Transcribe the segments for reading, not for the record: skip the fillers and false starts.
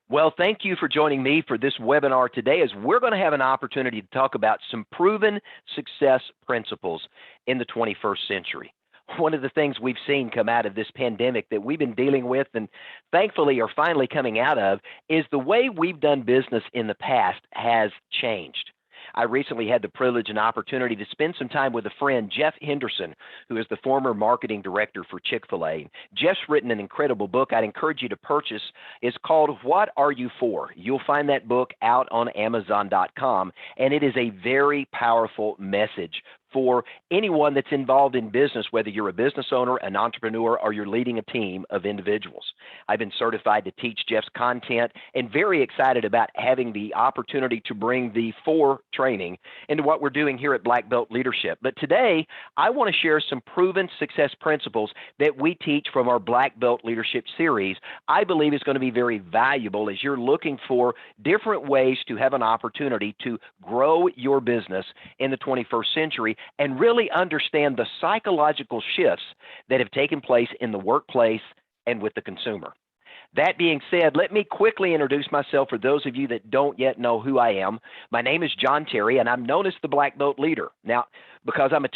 Well, thank you for joining me for this webinar today as we're going to have an opportunity to talk about some proven success principles in the 21st century. One of the things we've seen come out of this pandemic that we've been dealing with and thankfully are finally coming out of is the way we've done business in the past has changed. I recently had the privilege and opportunity to spend some time with a friend, Jeff Henderson, who is the former marketing director for Chick-fil-A. Jeff's written an incredible book I'd encourage you to purchase. It's called What Are You For? You'll find that book out on Amazon.com, and it is a very powerful message for anyone that's involved in business, whether you're a business owner, an entrepreneur, or you're leading a team of individuals. I've been certified to teach Jeff's content and very excited about having the opportunity to bring the FOR training into what we're doing here at Black Belt Leadership. But today, I want to share some proven success principles that we teach from our Black Belt Leadership series. I believe is going to be very valuable as you're looking for different ways to have an opportunity to grow your business in the 21st century and really understand the psychological shifts that have taken place in the workplace and with the consumer. That being said, let me quickly introduce myself for those of you that don't yet know who I am. My name is John Terry, and I'm known as the Black Belt Leader. Now, because I'm a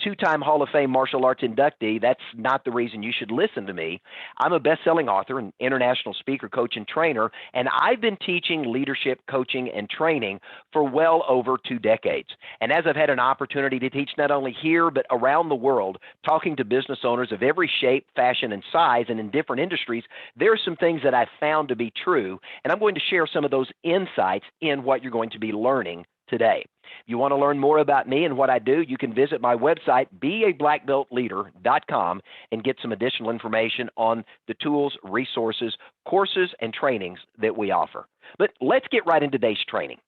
two-time Hall of Fame martial arts inductee, that's not the reason you should listen to me. I'm a best-selling author, an international speaker, coach, and trainer, and I've been teaching leadership, coaching, and training for well over 2 decades. And as I've had an opportunity to teach not only here, but around the world, talking to business owners of every shape, fashion, and size, and in different industries, there are some things that I've found to be true, and I'm going to share some of those insights in what you're going to be learning today. If you want to learn more about me and what I do, you can visit my website, beablackbeltleader.com, and get some additional information on the tools, resources, courses, and trainings that we offer. But let's get right into today's training.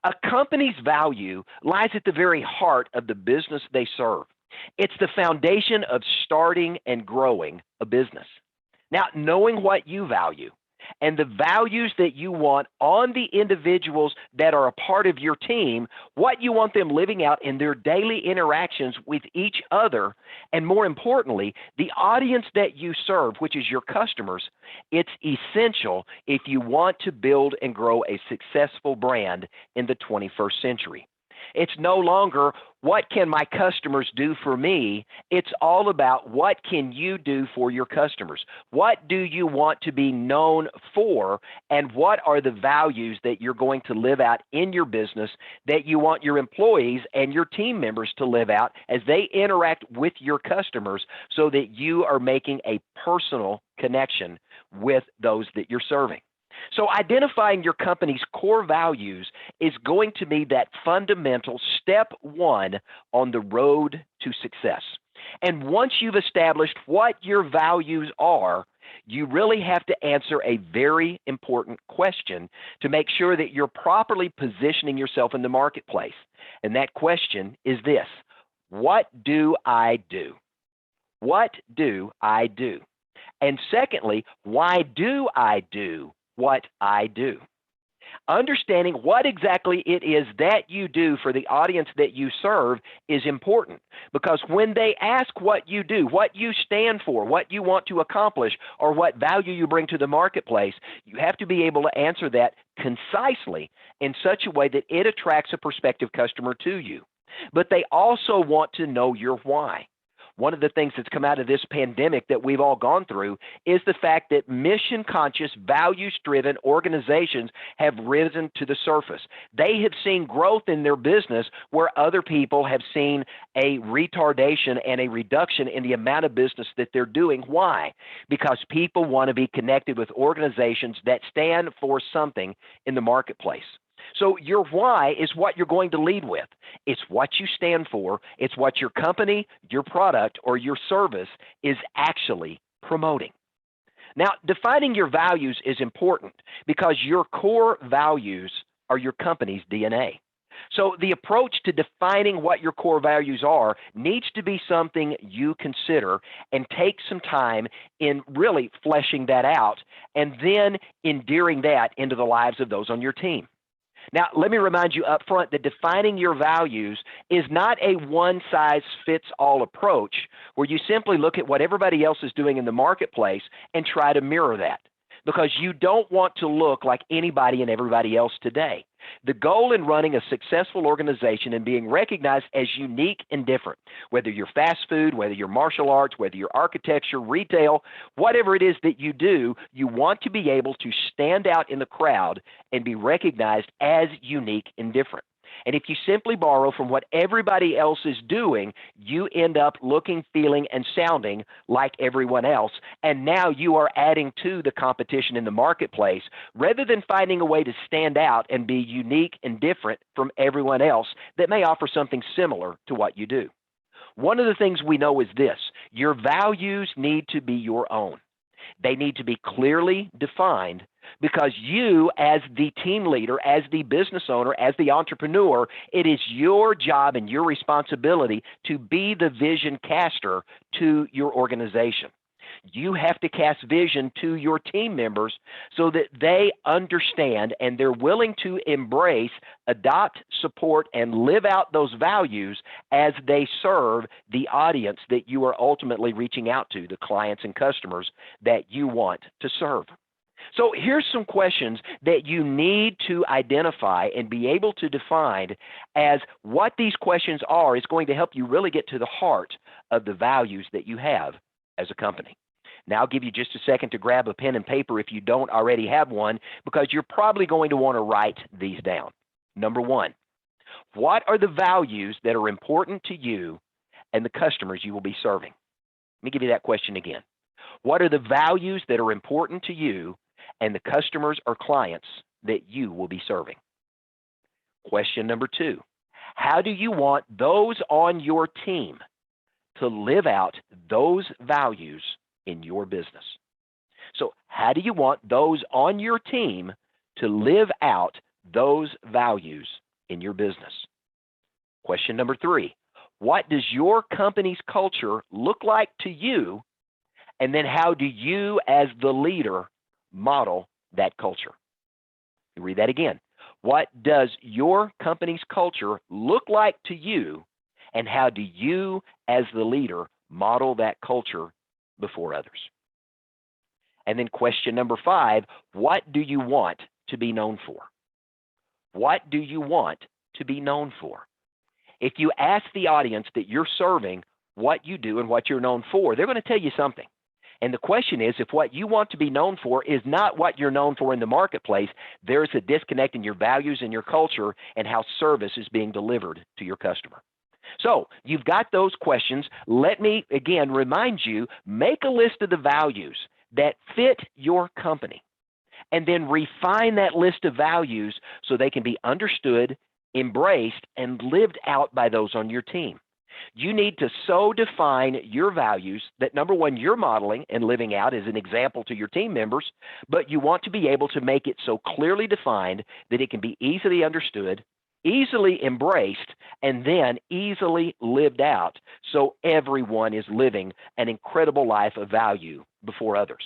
A company's value lies at the very heart of the business they serve. It's the foundation of starting and growing a business. Now, knowing what you value and the values that you want on the individuals that are a part of your team, what you want them living out in their daily interactions with each other, and more importantly, the audience that you serve, which is your customers, it's essential if you want to build and grow a successful brand in the 21st century. It's no longer, what can my customers do for me? It's all about, what can you do for your customers? What do you want to be known for? And what are the values that you're going to live out in your business that you want your employees and your team members to live out as they interact with your customers, so that you are making a personal connection with those that you're serving? So identifying your company's core values is going to be that fundamental step one on the road to success. And once you've established what your values are, you really have to answer a very important question to make sure that you're properly positioning yourself in the marketplace. And that question is this: what do I do? What do I do? And secondly, why do I do what I do? Understanding what exactly it is that you do for the audience that you serve is important, because when they ask what you do, what you stand for, what you want to accomplish, or what value you bring to the marketplace, you have to be able to answer that concisely in such a way that it attracts a prospective customer to you. But they also want to know your why. One of the things that's come out of this pandemic that we've all gone through is the fact that mission-conscious, values-driven organizations have risen to the surface. They have seen growth in their business where other people have seen a retardation and a reduction in the amount of business that they're doing. Why? Because people want to be connected with organizations that stand for something in the marketplace. So your why is what you're going to lead with. It's what you stand for. It's what your company, your product, or your service is actually promoting. Now, defining your values is important because your core values are your company's DNA. So the approach to defining what your core values are needs to be something you consider and take some time in really fleshing that out and then endearing that into the lives of those on your team. Now, let me remind you up front that defining your values is not a one-size-fits-all approach where you simply look at what everybody else is doing in the marketplace and try to mirror that. because you don't want to look like anybody and everybody else today. The goal in running a successful organization and being recognized as unique and different, whether you're fast food, whether you're martial arts, whether you're architecture, retail, whatever it is that you do, you want to be able to stand out in the crowd and be recognized as unique and different. And if you simply borrow from what everybody else is doing, you end up looking, feeling, and sounding like everyone else. And now you are adding to the competition in the marketplace rather than finding a way to stand out and be unique and different from everyone else that may offer something similar to what you do. One of the things we know is this: your values need to be your own. They need to be clearly defined, because you, as the team leader, as the business owner, as the entrepreneur, it is your job and your responsibility to be the vision caster to your organization. You have to cast vision to your team members so that they understand and they're willing to embrace, adopt, support, and live out those values as they serve the audience that you are ultimately reaching out to, the clients and customers that you want to serve. So here's some questions that you need to identify and be able to define, as what these questions are is going to help you really get to the heart of the values that you have as a company. Now, I'll give you just a second to grab a pen and paper if you don't already have one, because you're probably going to want to write these down. Number one, what are the values that are important to you and the customers you will be serving? Let me give you that question again. What are the values that are important to you and the customers or clients that you will be serving? Question number two, how do you want those on your team to live out those values in your business? So how do you want those on your team to live out those values in your business? Question number three, what does your company's culture look like to you? And then how do you, as the leader, model that culture? Read that again. What does your company's culture look like to you? And how do you, as the leader, model that culture before others? And then question number five, what do you want to be known for? What do you want to be known for? If you ask the audience that you're serving what you do and what you're known for, they're going to tell you something. And the question is, if what you want to be known for is not what you're known for in the marketplace, there's a disconnect in your values and your culture and how service is being delivered to your customer. So you've got those questions. Let me, again, remind you, make a list of the values that fit your company, and then refine that list of values so they can be understood, embraced, and lived out by those on your team. You need to so define your values that, number one, you're modeling and living out as an example to your team members, but you want to be able to make it so clearly defined that it can be easily understood, easily embraced, and then easily lived out, so everyone is living an incredible life of value before others.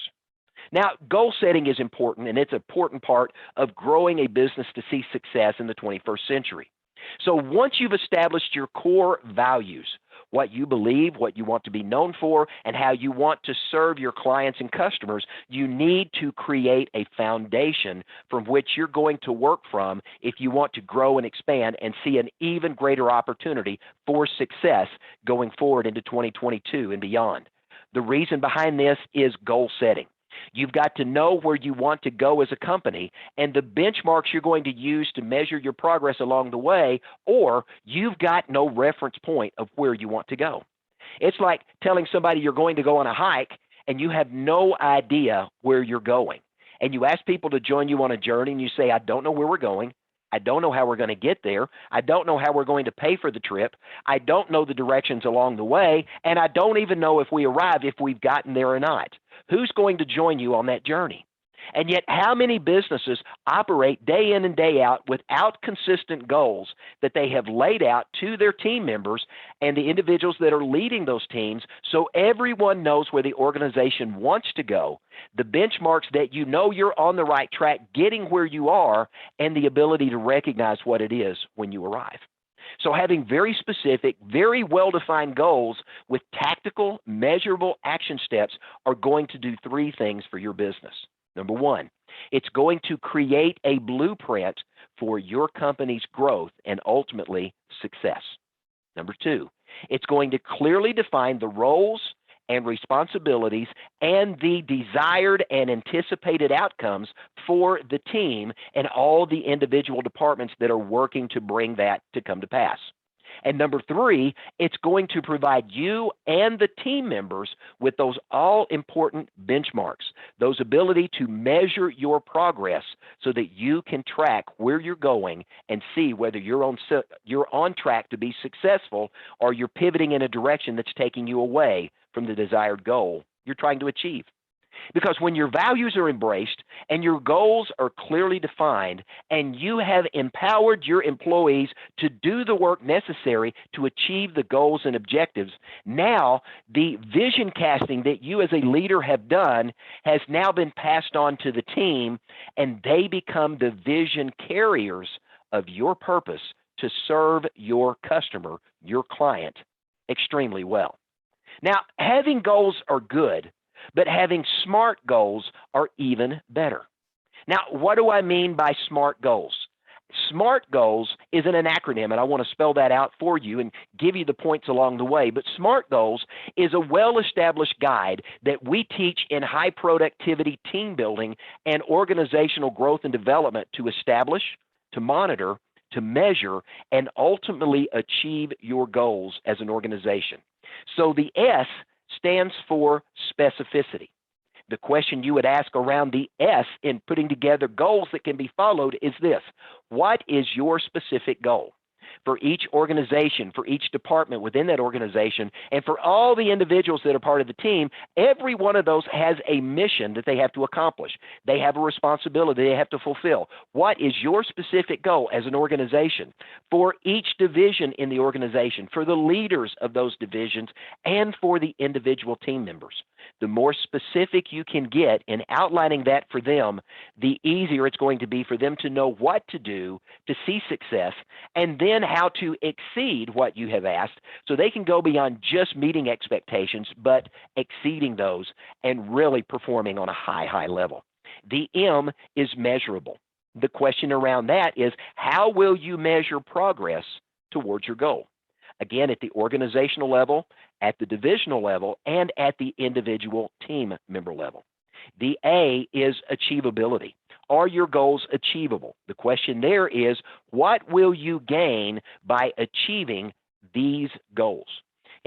Now, goal setting is important, and it's an important part of growing a business to see success in the 21st century. So once you've established your core values, what you believe, what you want to be known for, and how you want to serve your clients and customers, you need to create a foundation from which you're going to work from if you want to grow and expand and see an even greater opportunity for success going forward into 2022 and beyond. The reason behind this is goal setting. You've got to know where you want to go as a company and the benchmarks you're going to use to measure your progress along the way, or you've got no reference point of where you want to go. It's like telling somebody you're going to go on a hike and you have no idea where you're going. And you ask people to join you on a journey and you say, I don't know where we're going. I don't know how we're going to get there. I don't know how we're going to pay for the trip. I don't know the directions along the way. And I don't even know if we arrive, if we've gotten there or not. Who's going to join you on that journey? And yet, how many businesses operate day in and day out without consistent goals that they have laid out to their team members and the individuals that are leading those teams, so everyone knows where the organization wants to go, the benchmarks that you know you're on the right track, getting where you are, and the ability to recognize what it is when you arrive. So having very specific, very well-defined goals with tactical, measurable action steps are going to do three things for your business. Number one, it's going to create a blueprint for your company's growth and ultimately success. Number two, it's going to clearly define the roles and responsibilities and the desired and anticipated outcomes for the team and all the individual departments that are working to bring that to come to pass. And number three, it's going to provide you and the team members with those all-important benchmarks, those ability to measure your progress so that you can track where you're going and see whether you're on track to be successful or you're pivoting in a direction that's taking you away from the desired goal you're trying to achieve. Because when your values are embraced and your goals are clearly defined and you have empowered your employees to do the work necessary to achieve the goals and objectives, now the vision casting that you as a leader have done has now been passed on to the team, and they become the vision carriers of your purpose to serve your customer, your client, extremely well. Now, having goals are good, but having SMART goals are even better. Now, what do I mean by SMART goals? SMART goals isn't an acronym, and I want to spell that out for you and give you the points along the way. But SMART goals is a well-established guide that we teach in high productivity team building and organizational growth and development to establish, to monitor, to measure, and ultimately achieve your goals as an organization. So the S stands for specificity. The question you would ask around the S in putting together goals that can be followed is this: what is your specific goal? For each organization, for each department within that organization, and for all the individuals that are part of the team, every one of those has a mission that they have to accomplish. They have a responsibility they have to fulfill. What is your specific goal as an organization? For each division in the organization, for the leaders of those divisions, and for the individual team members. The more specific you can get in outlining that for them, the easier it's going to be for them to know what to do to see success, and then how to exceed what you have asked so they can go beyond just meeting expectations, but exceeding those and really performing on a high level. The M is measurable. The question around that is, how will you measure progress towards your goal? Again, at the organizational level, at the divisional level, and at the individual team member level. The A is achievability. Are your goals achievable? The question there is, what will you gain by achieving these goals?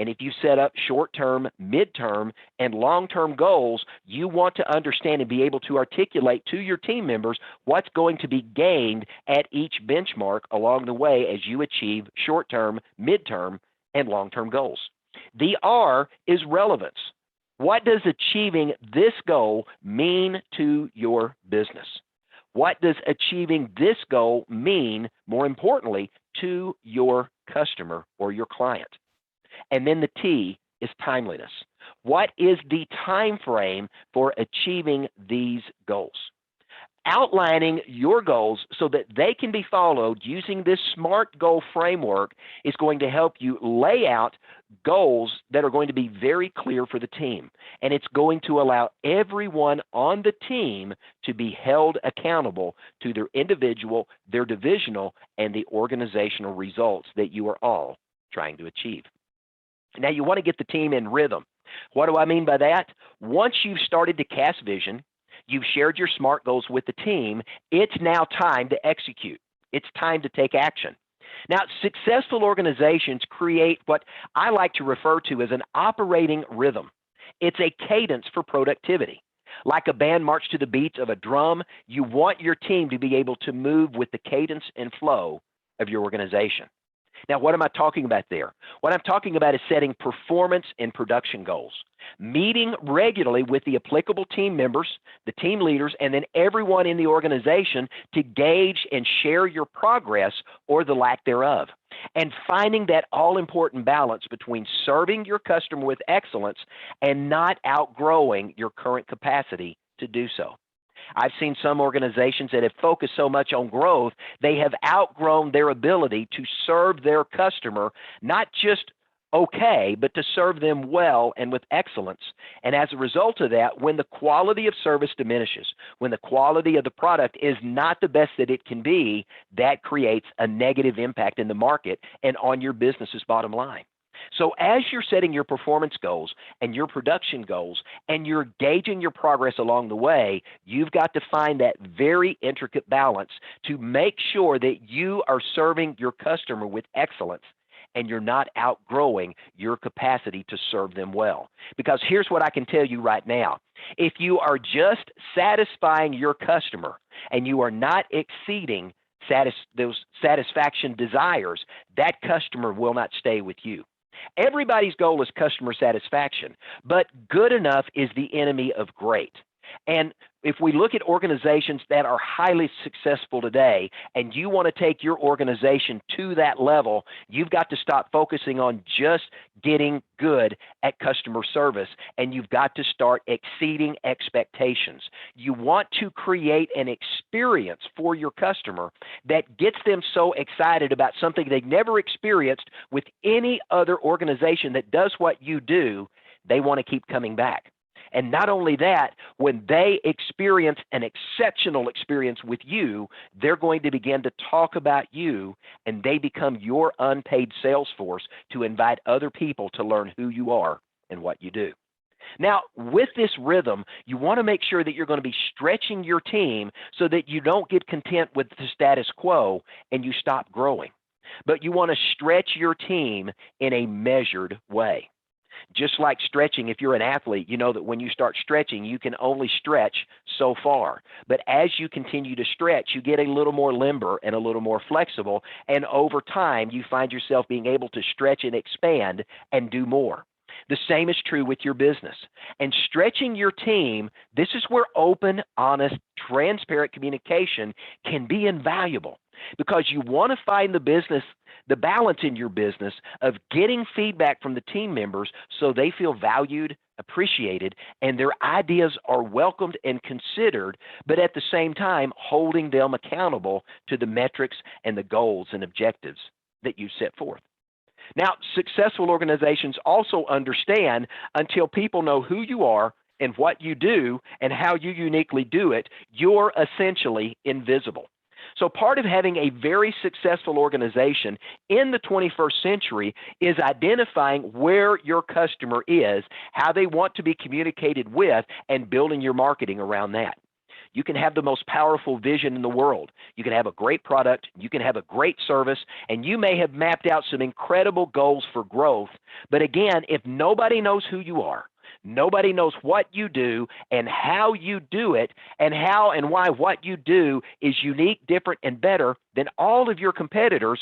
And if you set up short-term, mid-term, and long-term goals, you want to understand and be able to articulate to your team members what's going to be gained at each benchmark along the way as you achieve short-term, mid-term, and long-term goals. The R is relevance. What does achieving this goal mean to your business? What does achieving this goal mean, more importantly, to your customer or your client? And then the T is timeliness. What is the time frame for achieving these goals? Outlining your goals so that they can be followed using this SMART goal framework is going to help you lay out goals that are going to be very clear for the team. And it's going to allow everyone on the team to be held accountable to their individual, their divisional, and the organizational results that you are all trying to achieve. Now, you want to get the team in rhythm. What do I mean by that? Once you've started to cast vision, you've shared your SMART goals with the team, it's now time to execute. It's time to take action. Now, successful organizations create what I like to refer to as an operating rhythm. It's a cadence for productivity. Like a band march to the beats of a drum, you want your team to be able to move with the cadence and flow of your organization. Now, what am I talking about there? What I'm talking about is setting performance and production goals, meeting regularly with the applicable team members, the team leaders, and then everyone in the organization to gauge and share your progress or the lack thereof, and finding that all-important balance between serving your customer with excellence and not outgrowing your current capacity to do so. I've seen some organizations that have focused so much on growth, they have outgrown their ability to serve their customer, not just okay, but to serve them well and with excellence. And as a result of that, when the quality of service diminishes, when the quality of the product is not the best that it can be, that creates a negative impact in the market and on your business's bottom line. So as you're setting your performance goals and your production goals and you're gauging your progress along the way, you've got to find that very intricate balance to make sure that you are serving your customer with excellence and you're not outgrowing your capacity to serve them well. Because here's what I can tell you right now. If you are just satisfying your customer and you are not exceeding those satisfaction desires, that customer will not stay with you. Everybody's goal is customer satisfaction, but good enough is the enemy of great. And if we look at organizations that are highly successful today and you want to take your organization to that level, you've got to stop focusing on just getting good at customer service, and you've got to start exceeding expectations. You want to create an experience for your customer that gets them so excited about something they've never experienced with any other organization that does what you do, they want to keep coming back. And not only that, when they experience an exceptional experience with you, they're going to begin to talk about you, and they become your unpaid sales force to invite other people to learn who you are and what you do. Now, with this rhythm, you want to make sure that you're going to be stretching your team so that you don't get content with the status quo and you stop growing. But you want to stretch your team in a measured way. Just like stretching, if you're an athlete, you know that when you start stretching, you can only stretch so far. But as you continue to stretch, you get a little more limber and a little more flexible. And over time, you find yourself being able to stretch and expand and do more. The same is true with your business. And stretching your team, this is where open, honest, transparent communication can be invaluable, because you want to find the balance in your business of getting feedback from the team members so they feel valued, appreciated, and their ideas are welcomed and considered, but at the same time, holding them accountable to the metrics and the goals and objectives that you set forth. Now, successful organizations also understand until people know who you are and what you do and how you uniquely do it, you're essentially invisible. So part of having a very successful organization in the 21st century is identifying where your customer is, how they want to be communicated with, and building your marketing around that. You can have the most powerful vision in the world. You can have a great product. You can have a great service, and you may have mapped out some incredible goals for growth. But again, if nobody knows who you are, nobody knows what you do and how you do it, and how and why what you do is unique, different, and better than all of your competitors,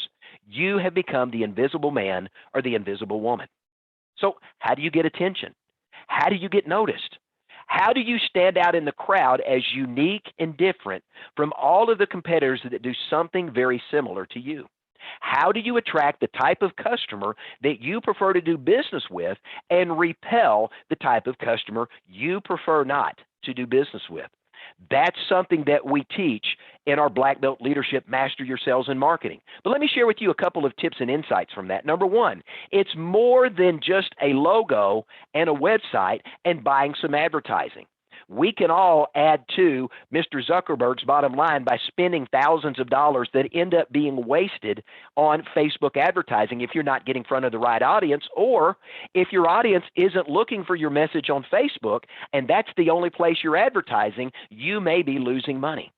you have become the invisible man or the invisible woman. So how do you get attention? How do you get noticed? How do you stand out in the crowd as unique and different from all of the competitors that do something very similar to you? How do you attract the type of customer that you prefer to do business with and repel the type of customer you prefer not to do business with? That's something that we teach in our Black Belt Leadership Master Your Sales and Marketing. But let me share with you a couple of tips and insights from that. Number one, it's more than just a logo and a website and buying some advertising. We can all add to Mr. Zuckerberg's bottom line by spending thousands of dollars that end up being wasted on Facebook advertising if you're not getting in front of the right audience, or if your audience isn't looking for your message on Facebook and that's the only place you're advertising, you may be losing money.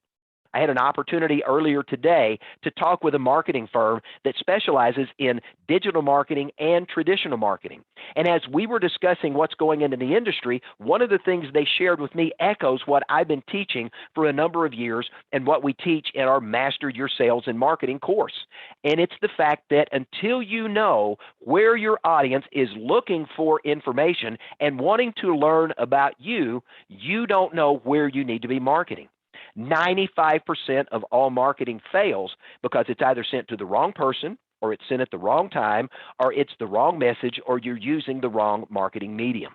I had an opportunity earlier today to talk with a marketing firm that specializes in digital marketing and traditional marketing. And as we were discussing what's going into the industry, one of the things they shared with me echoes what I've been teaching for a number of years and what we teach in our Master Your Sales and Marketing course. And it's the fact that until you know where your audience is looking for information and wanting to learn about you, you don't know where you need to be marketing. 95% of all marketing fails because it's either sent to the wrong person, or it's sent at the wrong time, or it's the wrong message, or you're using the wrong marketing medium.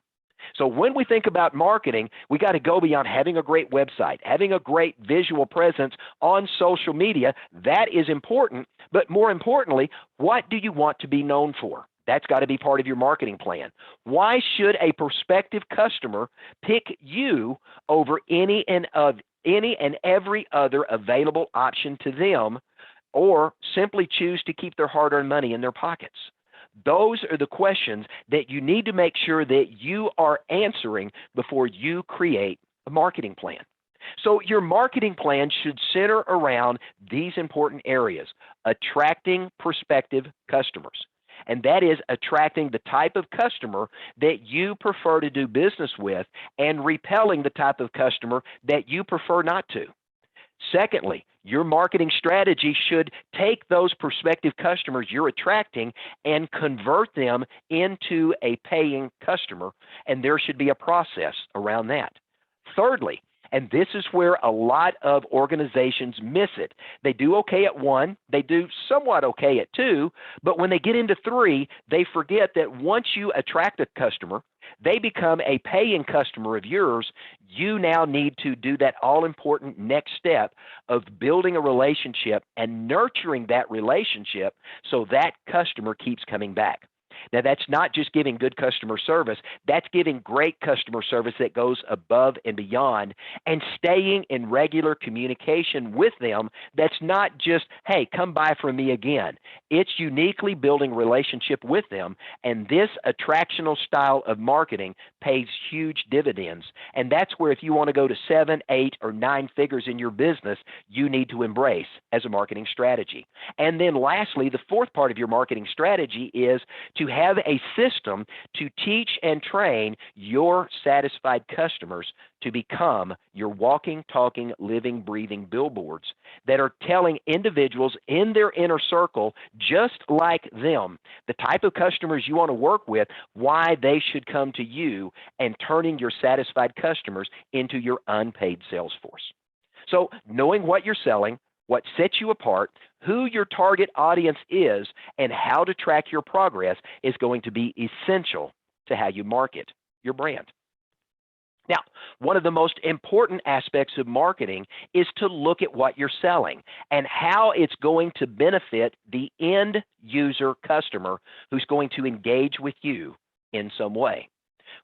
So when we think about marketing, we got to go beyond having a great website, having a great visual presence on social media. That is important, but more importantly, what do you want to be known for? That's got to be part of your marketing plan. Why should a prospective customer pick you over any and every other available option to them, or simply choose to keep their hard-earned money in their pockets? Those are the questions that you need to make sure that you are answering before you create a marketing plan. So your marketing plan should center around these important areas: attracting prospective customers. And that is attracting the type of customer that you prefer to do business with and repelling the type of customer that you prefer not to. Secondly, your marketing strategy should take those prospective customers you're attracting and convert them into a paying customer, and there should be a process around that. Thirdly, and this is where a lot of organizations miss it. They do okay at 1, they do somewhat okay at 2, but when they get into 3, they forget that once you attract a customer, they become a paying customer of yours. You now need to do that all-important next step of building a relationship and nurturing that relationship so that customer keeps coming back. Now, that's not just giving good customer service. That's giving great customer service that goes above and beyond, and staying in regular communication with them. That's not just, hey, come by for me again. It's uniquely building relationship with them, and this attractional style of marketing pays huge dividends. And that's where, if you want to go to 7, 8, or 9 figures in your business, you need to embrace as a marketing strategy. And then lastly, the fourth part of your marketing strategy is to have a system to teach and train your satisfied customers to become your walking, talking, living, breathing billboards that are telling individuals in their inner circle, just like them, the type of customers you want to work with, why they should come to you, and turning your satisfied customers into your unpaid sales force. So knowing what you're selling, what sets you apart, who your target audience is, and how to track your progress is going to be essential to how you market your brand. Now, one of the most important aspects of marketing is to look at what you're selling and how it's going to benefit the end user customer who's going to engage with you in some way.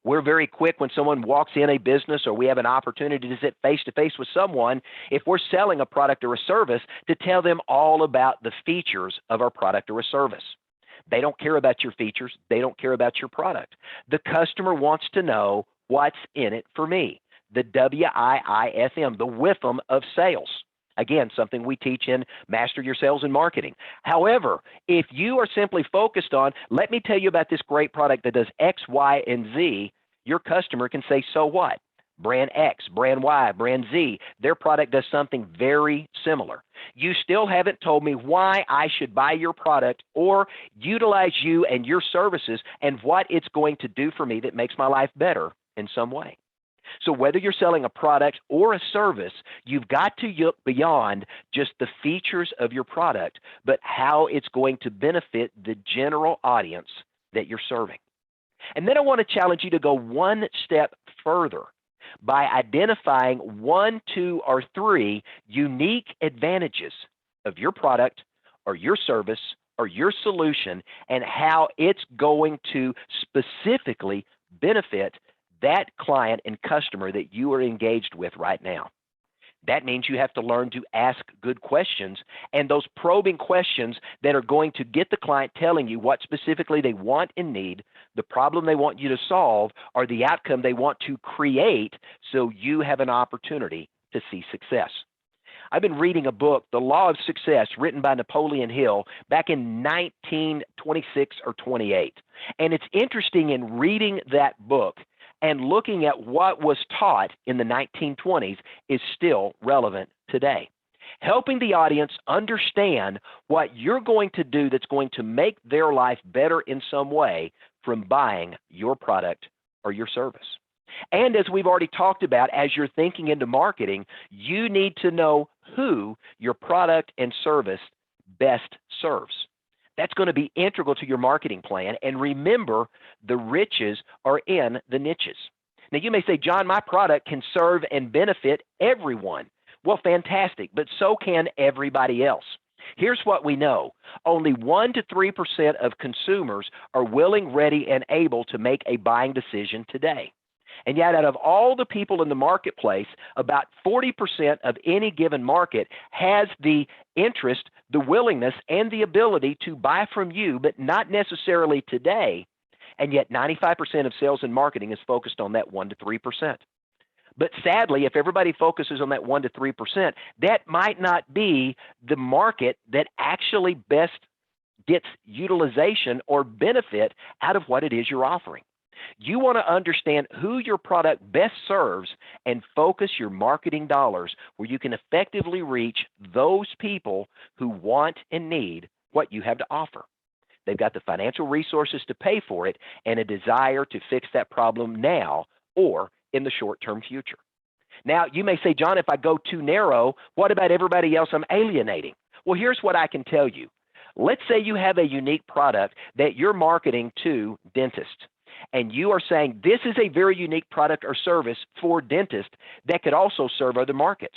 We're very quick when someone walks in a business or we have an opportunity to sit face-to-face with someone, if we're selling a product or a service, to tell them all about the features of our product or a service. They don't care about your features. They don't care about your product. The customer wants to know what's in it for me, the WIIFM, the WIFM of sales. Again, something we teach in Master Your Sales and Marketing. However, if you are simply focused on, let me tell you about this great product that does X, Y, and Z, your customer can say, so what? Brand X, brand Y, brand Z, their product does something very similar. You still haven't told me why I should buy your product or utilize you and your services and what it's going to do for me that makes my life better in some way. So whether you're selling a product or a service, you've got to look beyond just the features of your product, but how it's going to benefit the general audience that you're serving. And then I want to challenge you to go one step further by identifying 1, 2, or 3 unique advantages of your product or your service or your solution and how it's going to specifically benefit that client and customer that you are engaged with right now. That means you have to learn to ask good questions, and those probing questions that are going to get the client telling you what specifically they want and need, the problem they want you to solve, or the outcome they want to create so you have an opportunity to see success. I've been reading a book, The Law of Success, written by Napoleon Hill back in 1926 or 28. And it's interesting in reading that book and looking at what was taught in the 1920s is still relevant today. Helping the audience understand what you're going to do that's going to make their life better in some way from buying your product or your service. And as we've already talked about, as you're thinking into marketing, you need to know who your product and service best serves. That's going to be integral to your marketing plan. And remember, the riches are in the niches. Now, you may say, John, my product can serve and benefit everyone. Well, fantastic, but so can everybody else. Here's what we know. Only 1 to 3% of consumers are willing, ready, and able to make a buying decision today. And yet, out of all the people in the marketplace, about 40% of any given market has the interest, the willingness, and the ability to buy from you, but not necessarily today. And yet, 95% of sales and marketing is focused on that 1 to 3%. But sadly, if everybody focuses on that 1 to 3%, that might not be the market that actually best gets utilization or benefit out of what it is you're offering. You want to understand who your product best serves and focus your marketing dollars where you can effectively reach those people who want and need what you have to offer. They've got the financial resources to pay for it and a desire to fix that problem now or in the short-term future. Now, you may say, John, if I go too narrow, what about everybody else I'm alienating? Well, here's what I can tell you. Let's say you have a unique product that you're marketing to dentists, and you are saying this is a very unique product or service for dentists that could also serve other markets.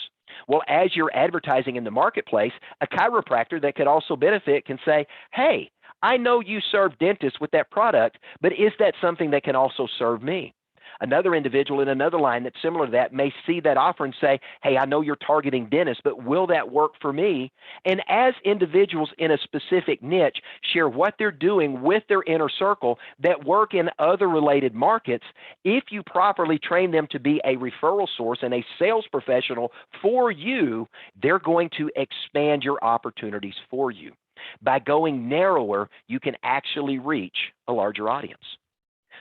Well, as you're advertising in the marketplace, a chiropractor that could also benefit can say, hey, I know you serve dentists with that product, but is that something that can also serve me? Another individual in another line that's similar to that may see that offer and say, hey, I know you're targeting dentists, but will that work for me? And as individuals in a specific niche share what they're doing with their inner circle that work in other related markets, if you properly train them to be a referral source and a sales professional for you, they're going to expand your opportunities for you. By going narrower, you can actually reach a larger audience.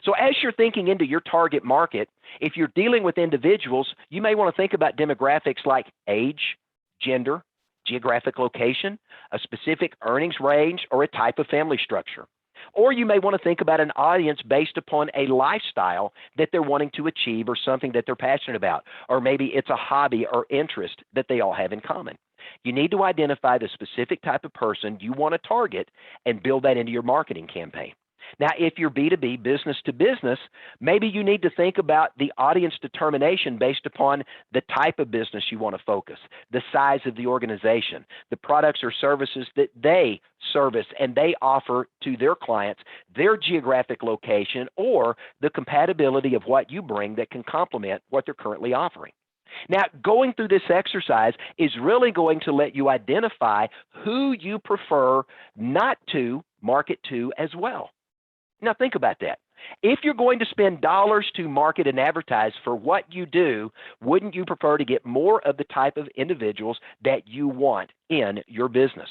So as you're thinking into your target market, if you're dealing with individuals, you may want to think about demographics like age, gender, geographic location, a specific earnings range, or a type of family structure. Or you may want to think about an audience based upon a lifestyle that they're wanting to achieve or something that they're passionate about, or maybe it's a hobby or interest that they all have in common. You need to identify the specific type of person you want to target and build that into your marketing campaign. Now, if you're B2B, business to business, maybe you need to think about the audience determination based upon the type of business you want to focus, the size of the organization, the products or services that they service and they offer to their clients, their geographic location, or the compatibility of what you bring that can complement what they're currently offering. Now, going through this exercise is really going to let you identify who you prefer not to market to as well. Now, think about that. If you're going to spend dollars to market and advertise for what you do, wouldn't you prefer to get more of the type of individuals that you want in your business?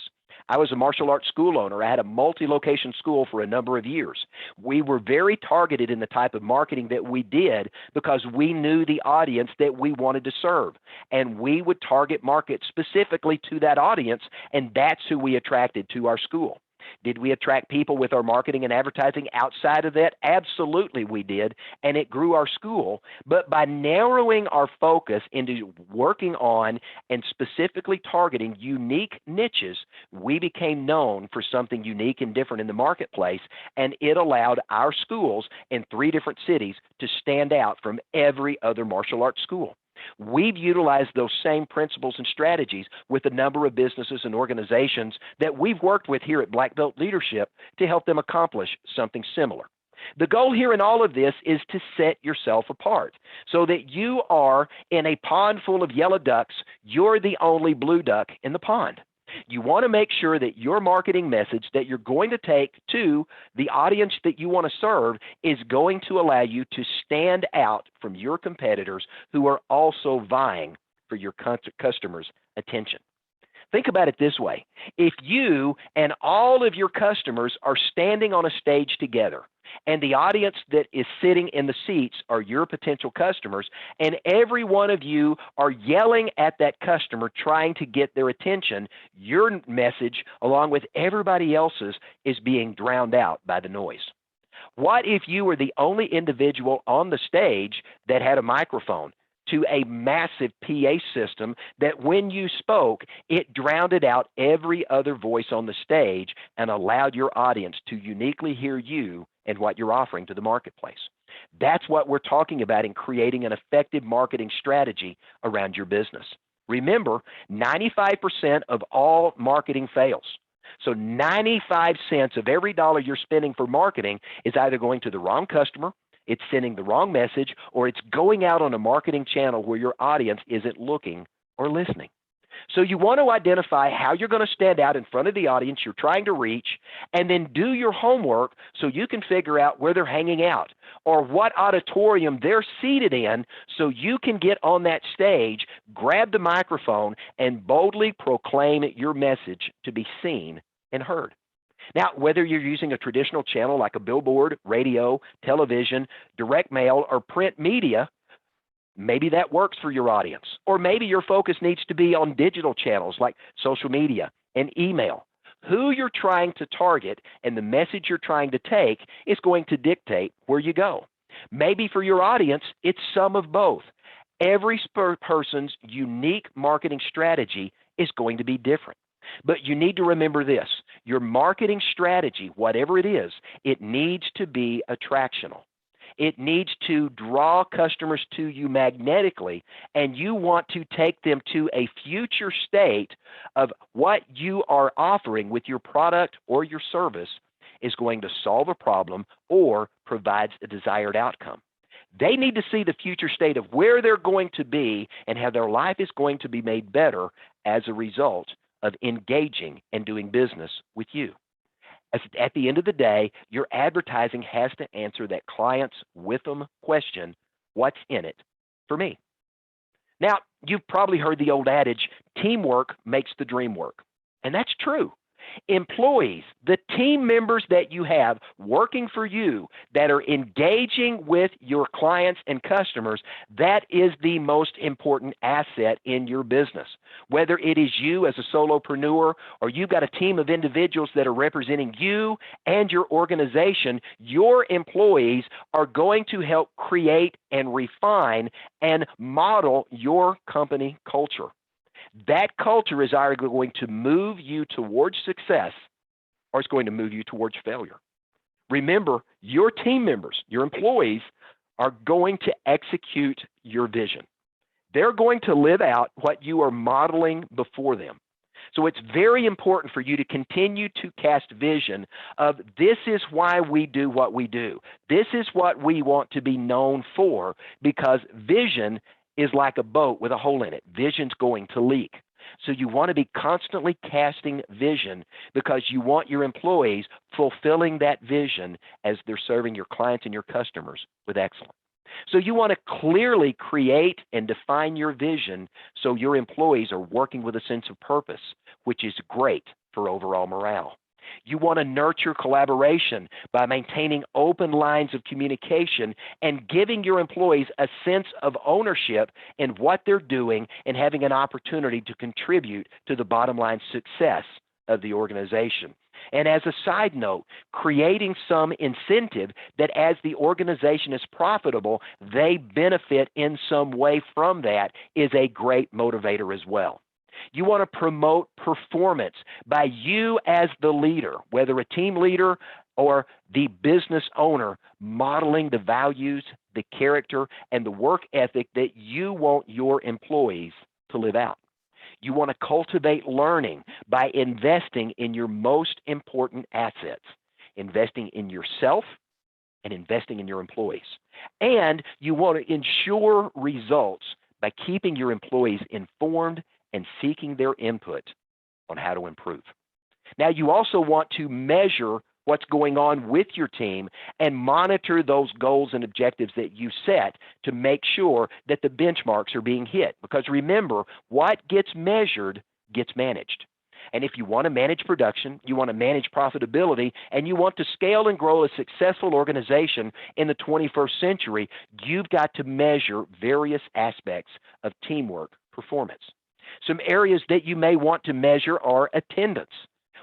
I was a martial arts school owner. I had a multi-location school for a number of years. We were very targeted in the type of marketing that we did because we knew the audience that we wanted to serve. And we would target market specifically to that audience, and that's who we attracted to our school. Did we attract people with our marketing and advertising outside of that? Absolutely we did, and it grew our school. But by narrowing our focus into working on and specifically targeting unique niches, we became known for something unique and different in the marketplace, and it allowed our schools in 3 different cities to stand out from every other martial arts school. We've utilized those same principles and strategies with a number of businesses and organizations that we've worked with here at Black Belt Leadership to help them accomplish something similar. The goal here in all of this is to set yourself apart so that you are in a pond full of yellow ducks, you're the only blue duck in the pond. You want to make sure that your marketing message that you're going to take to the audience that you want to serve is going to allow you to stand out from your competitors who are also vying for your customers' attention. Think about it this way. If you and all of your customers are standing on a stage together, and the audience that is sitting in the seats are your potential customers, and every one of you are yelling at that customer trying to get their attention, your message, along with everybody else's, is being drowned out by the noise. What if you were the only individual on the stage that had a microphone to a massive PA system that when you spoke, it drowned out every other voice on the stage and allowed your audience to uniquely hear you and what you're offering to the marketplace? That's what we're talking about in creating an effective marketing strategy around your business. Remember, 95% of all marketing fails. So 95 cents of every dollar you're spending for marketing is either going to the wrong customer, it's sending the wrong message, or it's going out on a marketing channel where your audience isn't looking or listening. So you want to identify how you're going to stand out in front of the audience you're trying to reach, and then do your homework so you can figure out where they're hanging out or what auditorium they're seated in so you can get on that stage, grab the microphone, and boldly proclaim your message to be seen and heard. Now, whether you're using a traditional channel like a billboard, radio, television, direct mail, or print media, maybe that works for your audience. Or maybe your focus needs to be on digital channels like social media and email. Who you're trying to target and the message you're trying to take is going to dictate where you go. Maybe for your audience, it's some of both. Every person's unique marketing strategy is going to be different. But you need to remember this: your marketing strategy, whatever it is, it needs to be attractional. It needs to draw customers to you magnetically, and you want to take them to a future state of what you are offering with your product or your service is going to solve a problem or provides a desired outcome. They need to see the future state of where they're going to be and how their life is going to be made better as a result of engaging and doing business with you. At the end of the day, your advertising has to answer that client's with them question, what's in it for me? Now, you've probably heard the old adage, teamwork makes the dream work. And that's true. Employees, the team members that you have working for you that are engaging with your clients and customers, that is the most important asset in your business. Whether it is you as a solopreneur or you've got a team of individuals that are representing you and your organization, your employees are going to help create and refine and model your company culture. That culture is either going to move you towards success or it's going to move you towards failure. Remember, your team members, your employees, are going to execute your vision. They're going to live out what you are modeling before them. So it's very important for you to continue to cast vision of this is why we do what we do. This is what we want to be known for, because vision is like a boat with a hole in it. Vision's going to leak. So you want to be constantly casting vision because you want your employees fulfilling that vision as they're serving your clients and your customers with excellence. So you want to clearly create and define your vision so your employees are working with a sense of purpose, which is great for overall morale. You want to nurture collaboration by maintaining open lines of communication and giving your employees a sense of ownership in what they're doing and having an opportunity to contribute to the bottom line success of the organization. And as a side note, creating some incentive that as the organization is profitable, they benefit in some way from that is a great motivator as well. You want to promote performance by you as the leader, whether a team leader or the business owner, modeling the values, the character, and the work ethic that you want your employees to live out. You want to cultivate learning by investing in your most important assets, investing in yourself and investing in your employees. And you want to ensure results by keeping your employees informed and seeking their input on how to improve. Now, you also want to measure what's going on with your team and monitor those goals and objectives that you set to make sure that the benchmarks are being hit. Because remember, what gets measured gets managed. And if you want to manage production, you want to manage profitability, and you want to scale and grow a successful organization in the 21st century, you've got to measure various aspects of teamwork performance. Some areas that you may want to measure are attendance,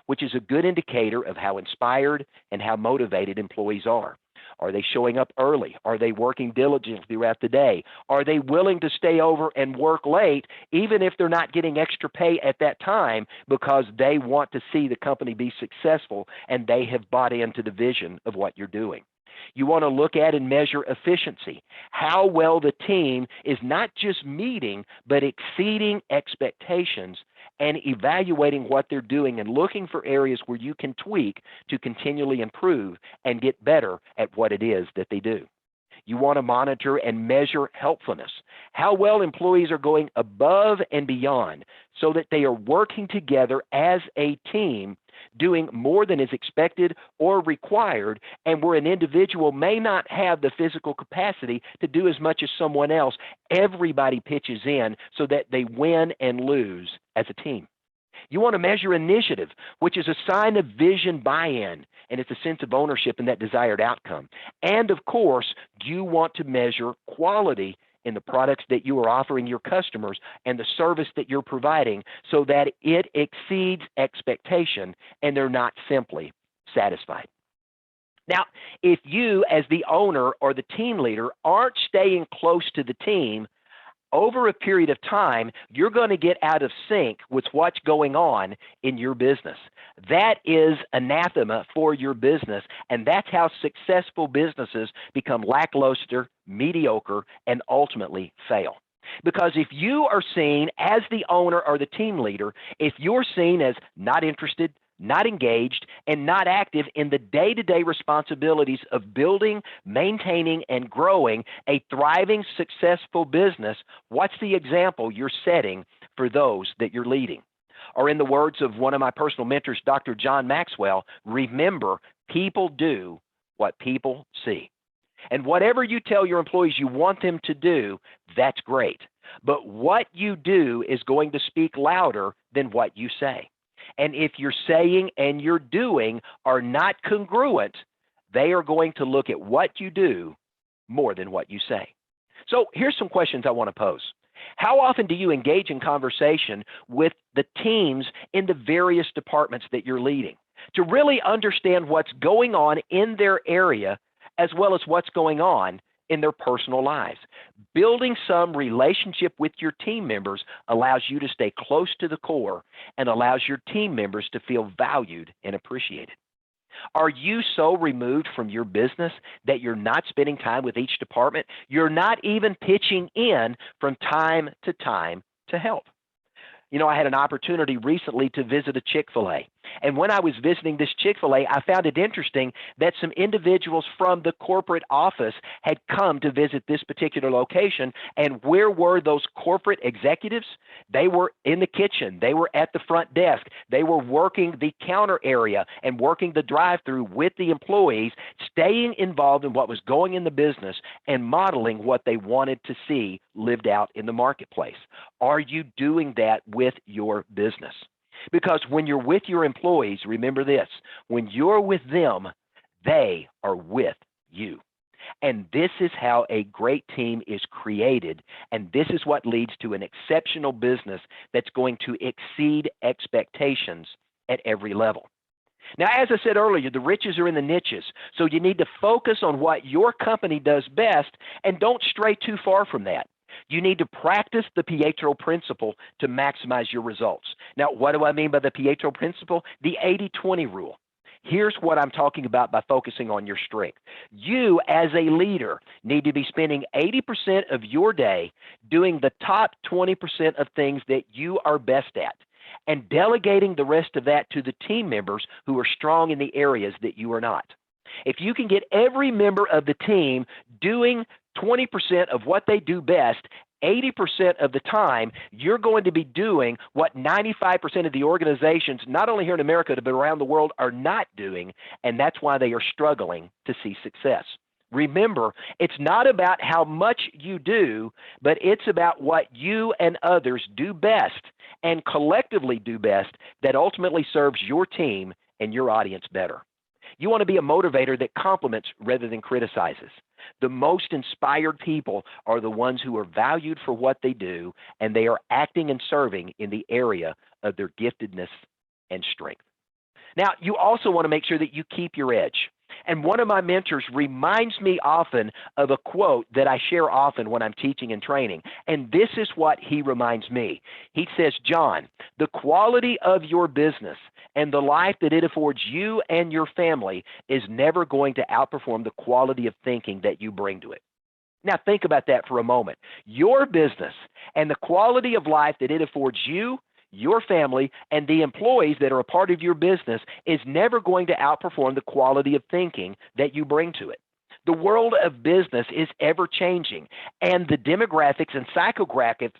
which is a good indicator of how inspired and how motivated employees are. Are they showing up early? Are they working diligently throughout the day? Are they willing to stay over and work late, even if they're not getting extra pay at that time, because they want to see the company be successful and they have bought into the vision of what you're doing? You want to look at and measure efficiency, how well the team is not just meeting, but exceeding expectations, and evaluating what they're doing and looking for areas where you can tweak to continually improve and get better at what it is that they do. You want to monitor and measure helpfulness, how well employees are going above and beyond so that they are working together as a team, doing more than is expected or required, and where an individual may not have the physical capacity to do as much as someone else, everybody pitches in so that they win and lose as a team. You want to measure initiative, which is a sign of vision buy-in, and it's a sense of ownership in that desired outcome. And of course, you want to measure quality in the products that you are offering your customers and the service that you're providing so that it exceeds expectation and they're not simply satisfied. Now, if you as the owner or the team leader aren't staying close to the team, over a period of time, you're going to get out of sync with what's going on in your business. That is anathema for your business, and that's how successful businesses become lackluster, mediocre, and ultimately fail. Because if you are seen as the owner or the team leader, if you're seen as not interested, not engaged, and not active in the day-to-day responsibilities of building, maintaining, and growing a thriving, successful business, what's the example you're setting for those that you're leading? Or in the words of one of my personal mentors, Dr. John Maxwell, remember, people do what people see. And whatever you tell your employees you want them to do, that's great. But what you do is going to speak louder than what you say. And if you're saying and you're doing are not congruent, they are going to look at what you do more than what you say. So here's some questions I want to pose. How often do you engage in conversation with the teams in the various departments that you're leading to really understand what's going on in their area as well as what's going on in their personal lives? Building some relationship with your team members allows you to stay close to the core and allows your team members to feel valued and appreciated. Are you so removed from your business that you're not spending time with each department? You're not even pitching in from time to help. You know, I had an opportunity recently to visit a Chick-fil-A. And when I was visiting this Chick-fil-A, I found it interesting that some individuals from the corporate office had come to visit this particular location. And where were those corporate executives? They were in the kitchen. They were at the front desk. They were working the counter area and working the drive-through with the employees, staying involved in what was going in the business and modeling what they wanted to see lived out in the marketplace. Are you doing that with your business? Because when you're with your employees, remember this, when you're with them, they are with you. And this is how a great team is created, and this is what leads to an exceptional business that's going to exceed expectations at every level. Now, as I said earlier, the riches are in the niches, so you need to focus on what your company does best and don't stray too far from that. You need to practice the Pietro principle to maximize your results. Now, what do I mean by the Pietro principle? The 80-20 rule. Here's what I'm talking about by focusing on your strength. You, as a leader, need to be spending 80% of your day doing the top 20% of things that you are best at, and delegating the rest of that to the team members who are strong in the areas that you are not. If you can get every member of the team doing 20% of what they do best, 80% of the time, you're going to be doing what 95% of the organizations, not only here in America, but around the world, are not doing, and that's why they are struggling to see success. Remember, it's not about how much you do, but it's about what you and others do best and collectively do best that ultimately serves your team and your audience better. You want to be a motivator that compliments rather than criticizes. The most inspired people are the ones who are valued for what they do, and they are acting and serving in the area of their giftedness and strength. Now, you also want to make sure that you keep your edge. And one of my mentors reminds me often of a quote that I share often when I'm teaching and training. And this is what he reminds me. He says, John, the quality of your business and the life that it affords you and your family is never going to outperform the quality of thinking that you bring to it. Now, think about that for a moment. Your business and the quality of life that it affords you, your family, and the employees that are a part of your business is never going to outperform the quality of thinking that you bring to it. The world of business is ever changing, and the demographics and psychographics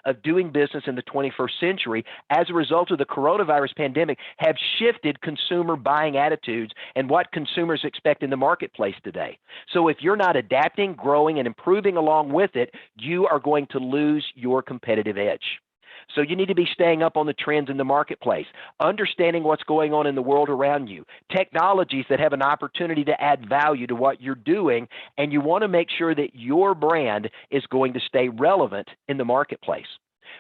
of doing business in the 21st century as a result of the coronavirus pandemic have shifted consumer buying attitudes and what consumers expect in the marketplace today. So if you're not adapting, growing, and improving along with it, you are going to lose your competitive edge. So you need to be staying up on the trends in the marketplace, understanding what's going on in the world around you, technologies that have an opportunity to add value to what you're doing, and you want to make sure that your brand is going to stay relevant in the marketplace.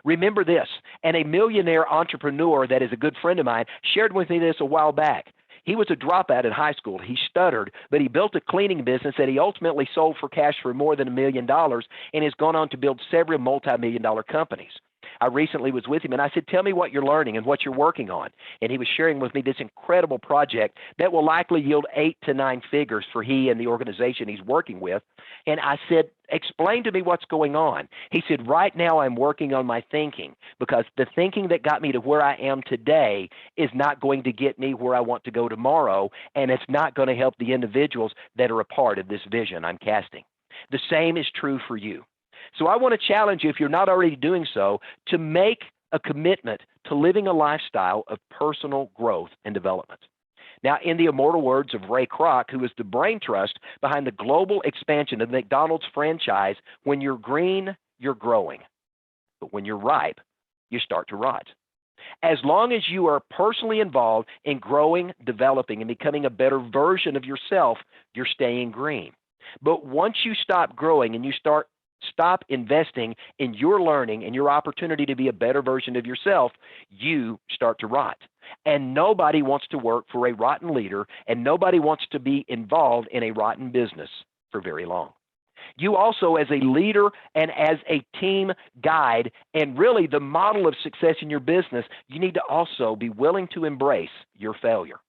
Remember this, and a millionaire entrepreneur that is a good friend of mine shared with me this a while back. He was a dropout in high school. He stuttered, but he built a cleaning business that he ultimately sold for cash for more than $1 million and has gone on to build several multi-million-dollar companies. I recently was with him, and I said, tell me what you're learning and what you're working on. And he was sharing with me this incredible project that will likely yield 8 to 9 figures for he and the organization he's working with. And I said, explain to me what's going on. He said, right now I'm working on my thinking because the thinking that got me to where I am today is not going to get me where I want to go tomorrow, and it's not going to help the individuals that are a part of this vision I'm casting. The same is true for you. So I want to challenge you, if you're not already doing so, to make a commitment to living a lifestyle of personal growth and development. Now, in the immortal words of Ray Kroc, who is the brain trust behind the global expansion of the McDonald's franchise, when you're green, you're growing. But when you're ripe, you start to rot. As long as you are personally involved in growing, developing, and becoming a better version of yourself, you're staying green. But once you stop growing and you stop investing in your learning and your opportunity to be a better version of yourself, you start to rot. And nobody wants to work for a rotten leader, and nobody wants to be involved in a rotten business for very long. You also, as a leader and as a team guide, and really the model of success in your business, you need to also be willing to embrace your failure,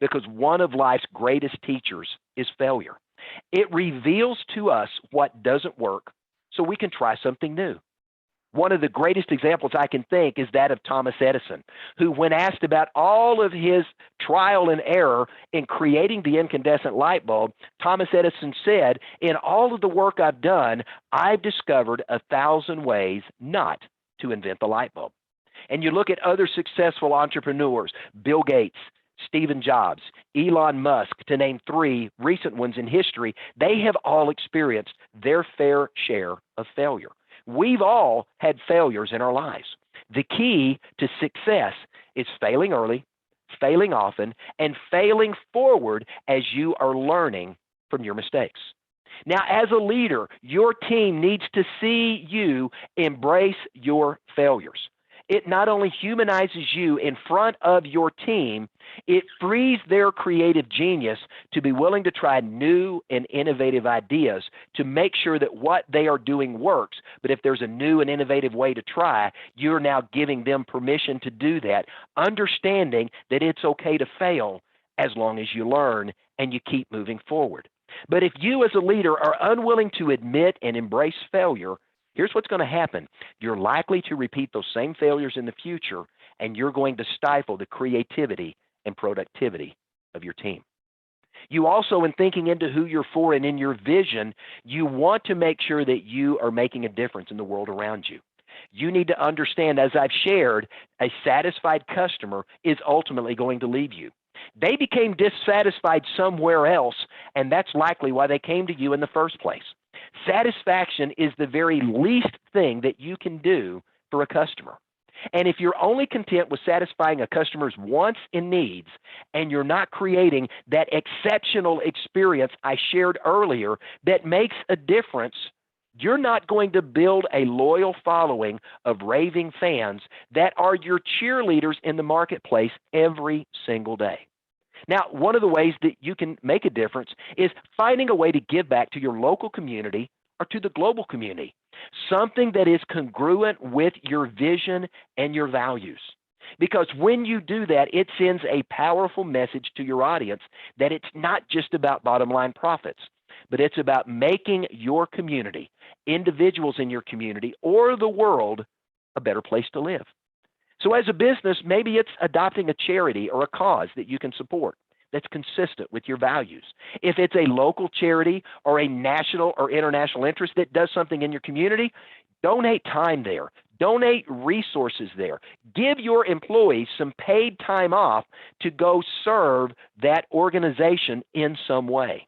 because one of life's greatest teachers is failure. It reveals to us what doesn't work, so we can try something new. One of the greatest examples I can think is that of Thomas Edison, who, when asked about all of his trial and error in creating the incandescent light bulb, Thomas Edison said, in all of the work I've done, I've discovered 1,000 ways not to invent the light bulb. And you look at other successful entrepreneurs, Bill Gates, Stephen Jobs, Elon Musk, to name 3 recent ones in history, they have all experienced their fair share of failure. We've all had failures in our lives. The key to success is failing early, failing often, and failing forward as you are learning from your mistakes. Now, as a leader, your team needs to see you embrace your failures. It not only humanizes you in front of your team, it frees their creative genius to be willing to try new and innovative ideas to make sure that what they are doing works. But if there's a new and innovative way to try, you're now giving them permission to do that, understanding that it's okay to fail as long as you learn and you keep moving forward. But if you as a leader are unwilling to admit and embrace failure, here's what's going to happen. You're likely to repeat those same failures in the future, and you're going to stifle the creativity and productivity of your team. You also, in thinking into who you're for and in your vision, you want to make sure that you are making a difference in the world around you. You need to understand, as I've shared, a satisfied customer is ultimately going to leave you. They became dissatisfied somewhere else, and that's likely why they came to you in the first place. Satisfaction is the very least thing that you can do for a customer. And if you're only content with satisfying a customer's wants and needs, and you're not creating that exceptional experience I shared earlier that makes a difference, you're not going to build a loyal following of raving fans that are your cheerleaders in the marketplace every single day. Now, one of the ways that you can make a difference is finding a way to give back to your local community or to the global community, something that is congruent with your vision and your values. Because when you do that, it sends a powerful message to your audience that it's not just about bottom line profits, but it's about making your community, individuals in your community, or the world a better place to live. So as a business, maybe it's adopting a charity or a cause that you can support that's consistent with your values. If it's a local charity or a national or international interest that does something in your community, donate time there. Donate resources there. Give your employees some paid time off to go serve that organization in some way.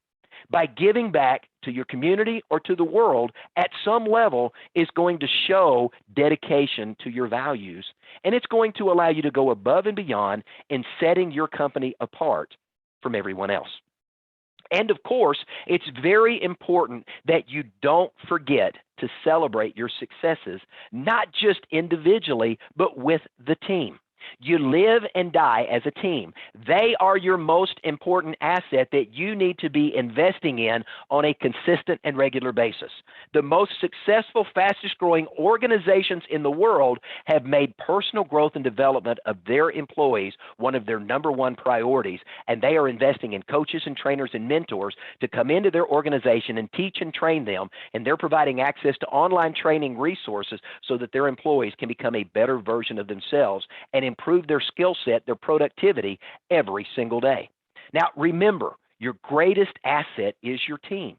By giving back to your community or to the world at some level is going to show dedication to your values, and it's going to allow you to go above and beyond in setting your company apart from everyone else. And of course, it's very important that you don't forget to celebrate your successes, not just individually, but with the team. You live and die as a team. They are your most important asset that you need to be investing in on a consistent and regular basis. The most successful, fastest growing organizations in the world have made personal growth and development of their employees one of their number one priorities, and they are investing in coaches and trainers and mentors to come into their organization and teach and train them, and they're providing access to online training resources so that their employees can become a better version of themselves and improve their skill set, their productivity every single day. Now, remember, your greatest asset is your team.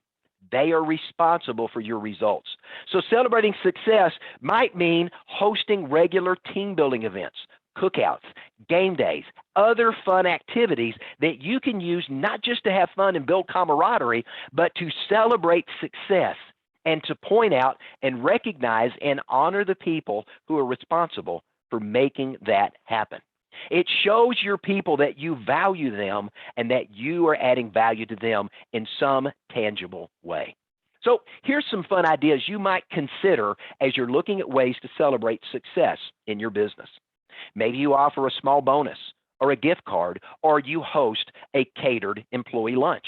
They are responsible for your results. So celebrating success might mean hosting regular team building events, cookouts, game days, other fun activities that you can use not just to have fun and build camaraderie, but to celebrate success and to point out and recognize and honor the people who are responsible for making that happen. It shows your people that you value them and that you are adding value to them in some tangible way. So here's some fun ideas you might consider as you're looking at ways to celebrate success in your business. Maybe you offer a small bonus or a gift card, or you host a catered employee lunch.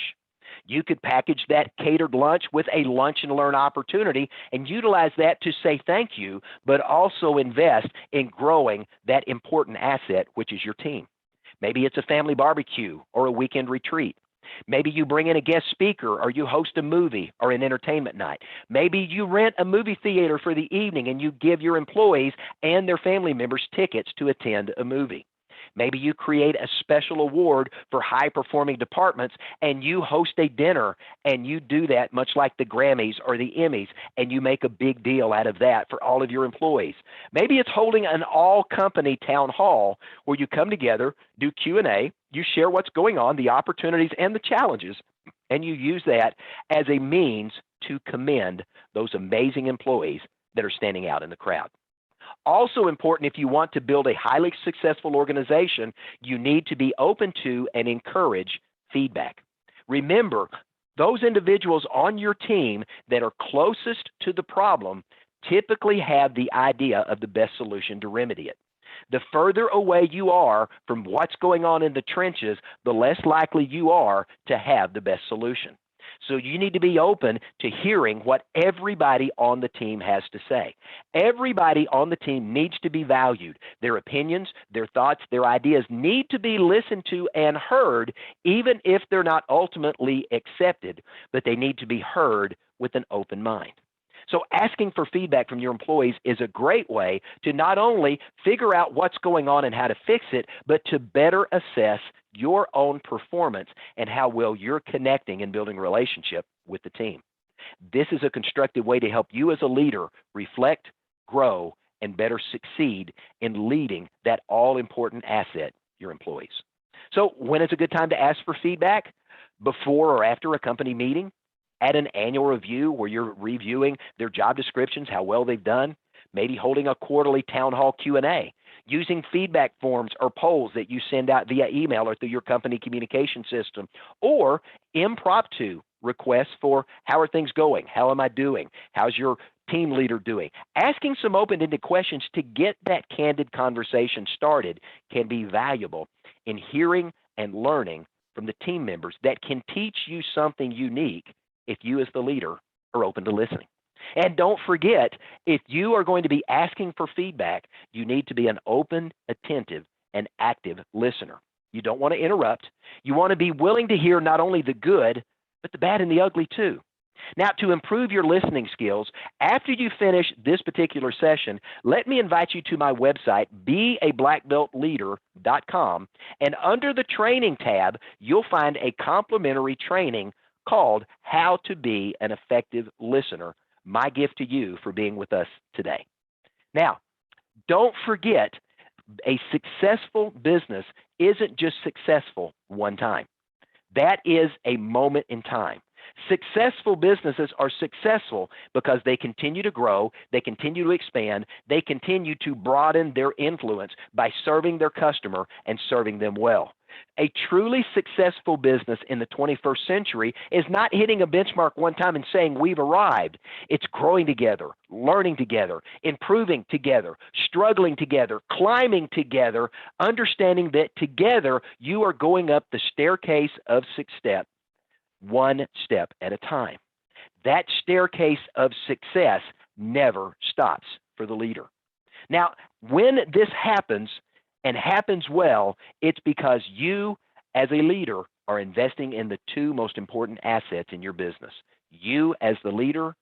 You could package that catered lunch with a lunch and learn opportunity and utilize that to say thank you, but also invest in growing that important asset, which is your team. Maybe it's a family barbecue or a weekend retreat. Maybe you bring in a guest speaker, or you host a movie or an entertainment night. Maybe you rent a movie theater for the evening and you give your employees and their family members tickets to attend a movie. Maybe you create a special award for high-performing departments and you host a dinner, and you do that much like the Grammys or the Emmys, and you make a big deal out of that for all of your employees. Maybe it's holding an all-company town hall where you come together, do Q&A, you share what's going on, the opportunities and the challenges, and you use that as a means to commend those amazing employees that are standing out in the crowd. Also important, if you want to build a highly successful organization, you need to be open to and encourage feedback. Remember, those individuals on your team that are closest to the problem typically have the idea of the best solution to remedy it. The further away you are from what's going on in the trenches, the less likely you are to have the best solution. So you need to be open to hearing what everybody on the team has to say. Everybody on the team needs to be valued. Their opinions, their thoughts, their ideas need to be listened to and heard, even if they're not ultimately accepted, but they need to be heard with an open mind. So asking for feedback from your employees is a great way to not only figure out what's going on and how to fix it, but to better assess your own performance and how well you're connecting and building a relationship with the team. This is a constructive way to help you as a leader reflect, grow, and better succeed in leading that all-important asset, your employees. So when is a good time to ask for feedback? Before or after a company meeting? At an annual review where you're reviewing their job descriptions, how well they've done? Maybe holding a quarterly town hall Q&A, using feedback forms or polls that you send out via email or through your company communication system, or impromptu requests for how are things going? How am I doing? How's your team leader doing? Asking some open-ended questions to get that candid conversation started can be valuable in hearing and learning from the team members that can teach you something unique if you as the leader are open to listening. And don't forget, if you are going to be asking for feedback, you need to be an open, attentive, and active listener. You don't want to interrupt. You want to be willing to hear not only the good, but the bad and the ugly too. Now, to improve your listening skills, after you finish this particular session, let me invite you to my website, beablackbeltleader.com, and under the training tab, you'll find a complimentary training called How to Be an Effective Listener. My gift to you for being with us today. Now, don't forget, a successful business isn't just successful one time. That is a moment in time. Successful businesses are successful because they continue to grow, they continue to expand, they continue to broaden their influence by serving their customer and serving them well. A truly successful business in the 21st century is not hitting a benchmark one time and saying we've arrived. It's growing together, learning together, improving together, struggling together, climbing together, understanding that together you are going up the staircase of success, one step at a time. That staircase of success never stops for the leader. Now, when this happens and happens well, it's because you as a leader are investing in the two most important assets in your business. You as the leader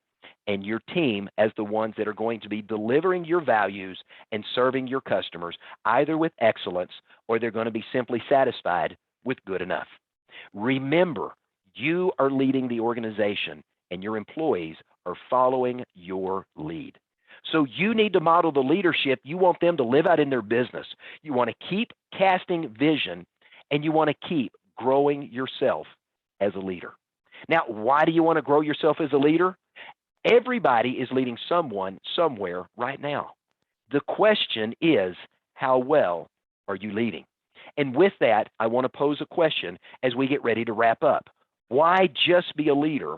and your team as the ones that are going to be delivering your values and serving your customers, either with excellence or they're going to be simply satisfied with good enough. Remember, you are leading the organization and your employees are following your lead. So you need to model the leadership you want them to live out in their business. You want to keep casting vision and you want to keep growing yourself as a leader. Now, why do you want to grow yourself as a leader? Everybody is leading someone somewhere right now. The question is, how well are you leading? And with that, I want to pose a question as we get ready to wrap up. Why just be a leader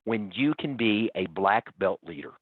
when you can be a black belt leader?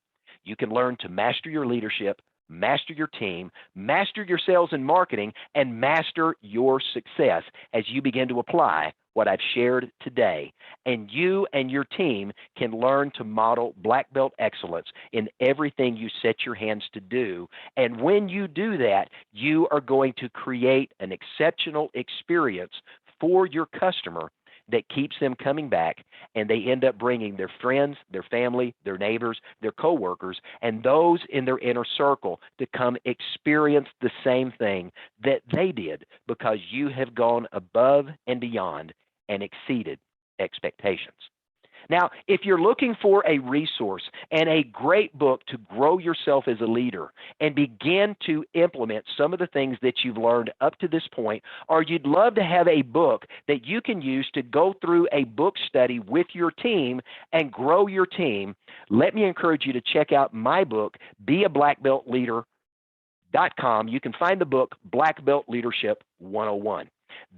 You can learn to master your leadership, master your team, master your sales and marketing, and master your success as you begin to apply what I've shared today. And you and your team can learn to model black belt excellence in everything you set your hands to do. And when you do that, you are going to create an exceptional experience for your customer that keeps them coming back, and they end up bringing their friends, their family, their neighbors, their coworkers, and those in their inner circle to come experience the same thing that they did because you have gone above and beyond and exceeded expectations. Now, if you're looking for a resource and a great book to grow yourself as a leader and begin to implement some of the things that you've learned up to this point, or you'd love to have a book that you can use to go through a book study with your team and grow your team, let me encourage you to check out my book, Be a Black Belt Leader.com. You can find the book, Black Belt Leadership 101.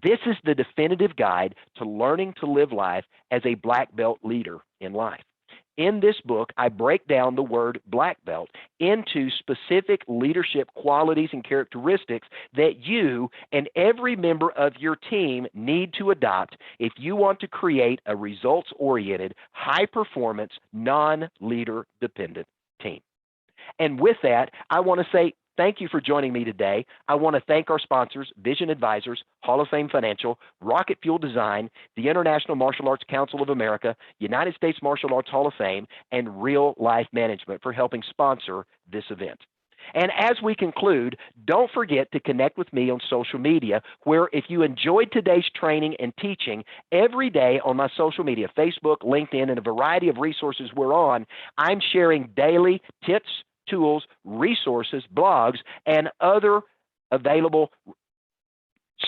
This is the definitive guide to learning to live life as a black belt leader in life. In this book, I break down the word black belt into specific leadership qualities and characteristics that you and every member of your team need to adopt if you want to create a results-oriented, high-performance, non-leader dependent team. And with that, I want to say thank you for joining me today. I want to thank our sponsors, Vision Advisors, Hall of Fame Financial, Rocket Fuel Design, the International Martial Arts Council of America, United States Martial Arts Hall of Fame, and Real Life Management for helping sponsor this event. And as we conclude, don't forget to connect with me on social media, where if you enjoyed today's training and teaching, every day on my social media, Facebook, LinkedIn, and a variety of resources we're on, I'm sharing daily tips, tools, resources, blogs, and other available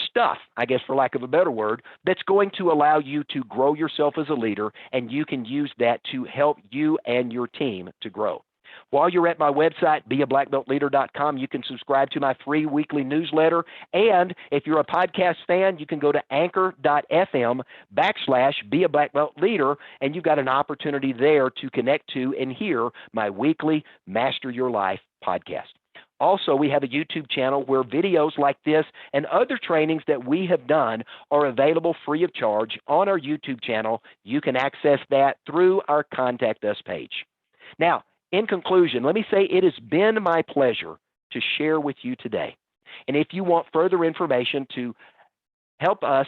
stuff, I guess for lack of a better word, that's going to allow you to grow yourself as a leader, and you can use that to help you and your team to grow. While you're at my website, beablackbeltleader.com, you can subscribe to my free weekly newsletter. And if you're a podcast fan, you can go to anchor.fm/beablackbeltleader, and you've got an opportunity there to connect to and hear my weekly Master Your Life podcast. Also, we have a YouTube channel where videos like this and other trainings that we have done are available free of charge on our YouTube channel. You can access that through our Contact Us page. Now, In conclusion, let me say it has been my pleasure to share with you today. And if you want further information to help us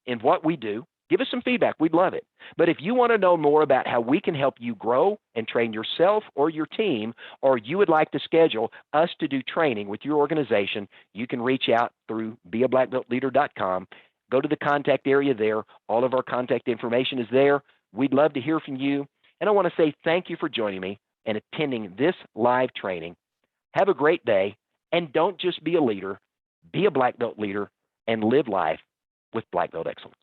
in what we do, give us some feedback. We'd love it. But if you want to know more about how we can help you grow and train yourself or your team, or you would like to schedule us to do training with your organization, you can reach out through beablackbeltleader.com. Go to the contact area there. All of our contact information is there. We'd love to hear from you. And I want to say thank you for joining me and attending this live training. Have a great day, and don't just be a leader, be a black belt leader, and live life with black belt excellence.